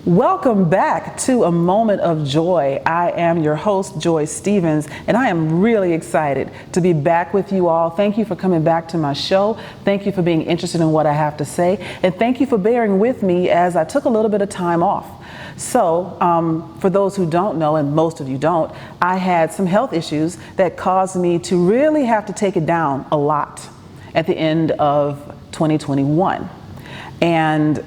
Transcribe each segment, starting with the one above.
Welcome back to A Moment of Joy. I am your host, Joy Stevens, and I am really excited to be back with you all. Thank you for coming back to my show. Thank you for being interested in what I have to say. And thank you for bearing with me as I took a little bit of time off. So for those who don't know, and most of you don't, I had some health issues that caused me to really have to take it down a lot at the end of 2021. And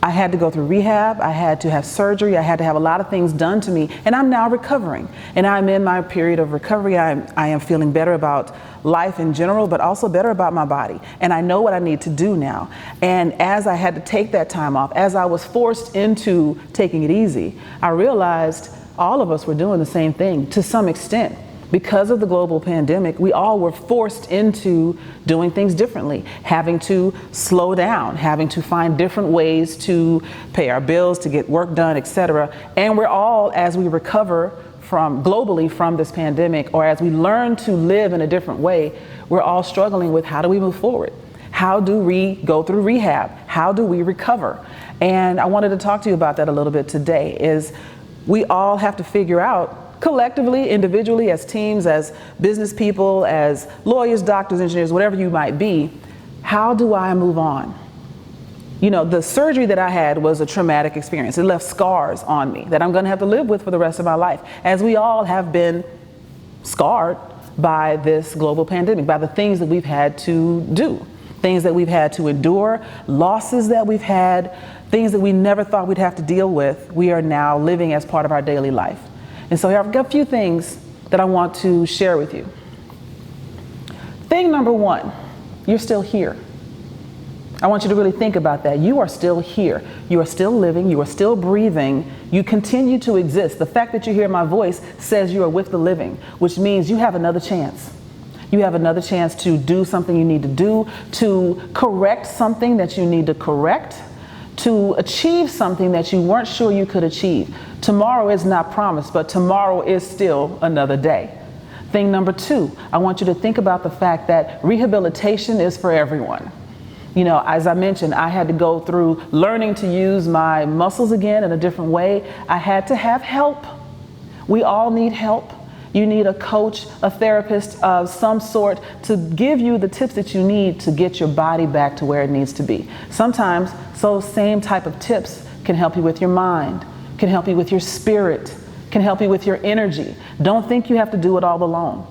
I had to go through rehab, I had to have surgery, I had to have a lot of things done to me, and I'm now recovering. And I'm in my period of recovery. I am feeling better about life in general, but also better about my body. And I know what I need to do now. And as I had to take that time off, as I was forced into taking it easy, I realized all of us were doing the same thing to some extent. Because of the global pandemic, we all were forced into doing things differently, having to slow down, having to find different ways to pay our bills, to get work done, etc. And we're all, as we recover globally from this pandemic, or as we learn to live in a different way, we're all struggling with how do we move forward? How do we go through rehab? How do we recover? And I wanted to talk to you about that a little bit today. Is we all have to figure out collectively, individually, as teams, as business people, as lawyers, doctors, engineers, whatever you might be, how do I move on? You know, the surgery that I had was a traumatic experience. It left scars on me that I'm going to have to live with for the rest of my life, as we all have been scarred by this global pandemic, by the things that we've had to do, things that we've had to endure, losses that we've had, things that we never thought we'd have to deal with. We are now living as part of our daily life. And so here I've got a few things that I want to share with you. Thing number one, you're still here. I want you to really think about that. You are still here. You are still living. You are still breathing. You continue to exist. The fact that you hear my voice says you are with the living, which means you have another chance. You have another chance to do something you need to do, to correct something that you need to correct, to achieve something that you weren't sure you could achieve. Tomorrow is not promised, but tomorrow is still another day. Thing number two, I want you to think about the fact that rehabilitation is for everyone. You know, as I mentioned, I had to go through learning to use my muscles again in a different way. I had to have help. We all need help. You need a coach, a therapist of some sort to give you the tips that you need to get your body back to where it needs to be. Sometimes those same type of tips can help you with your mind, can help you with your spirit, can help you with your energy. Don't think you have to do it all alone.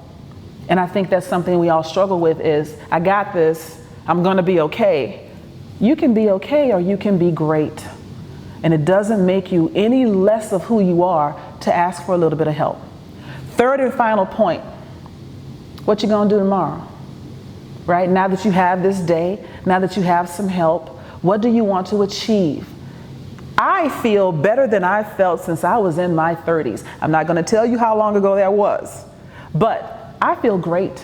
And I think that's something we all struggle with is, I got this, I'm gonna be okay. You can be okay or you can be great. And it doesn't make you any less of who you are to ask for a little bit of help. Third and final point, what you gonna do tomorrow, right? Now that you have this day, now that you have some help, what do you want to achieve? I feel better than I felt since I was in my 30s. I'm not gonna tell you how long ago that was, but I feel great.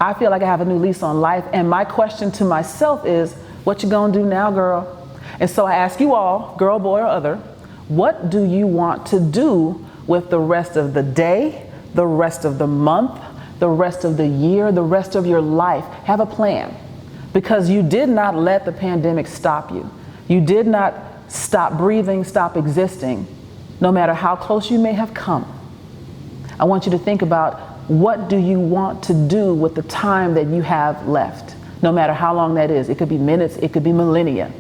I feel like I have a new lease on life, and my question to myself is, what you gonna do now, girl? And so I ask you all, girl, boy, or other, what do you want to do with the rest of the day, the rest of the month, the rest of the year, the rest of your life? Have a plan, because you did not let the pandemic stop you. You did not stop breathing, stop existing, no matter how close you may have come. I want you to think about, what do you want to do with the time that you have left, no matter how long that is. It could be minutes, it could be millennia.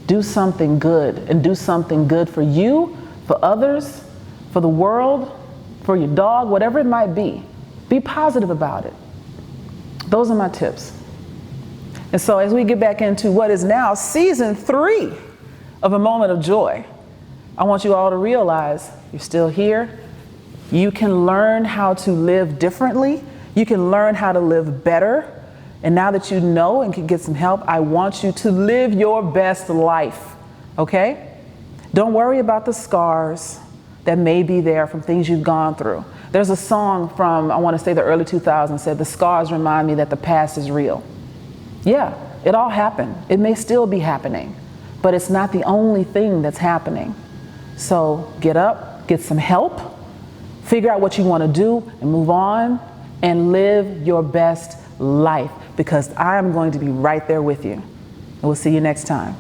Do something good, and do something good for you, for others, for the world, for your dog, whatever it might be. Be positive about it. Those are my tips. And so as we get back into what is now season 3 of A Moment of Joy, I want you all to realize you're still here. You can learn how to live differently. You can learn how to live better. And now that you know and can get some help, I want you to live your best life, okay? Don't worry about the scars that may be there from things you've gone through. There's a song from, I want to say the early 2000s, said, "The scars remind me that the past is real." Yeah, it all happened. It may still be happening, but it's not the only thing that's happening. So get up, get some help, figure out what you want to do, and move on and live your best life, because I am going to be right there with you. And we'll see you next time.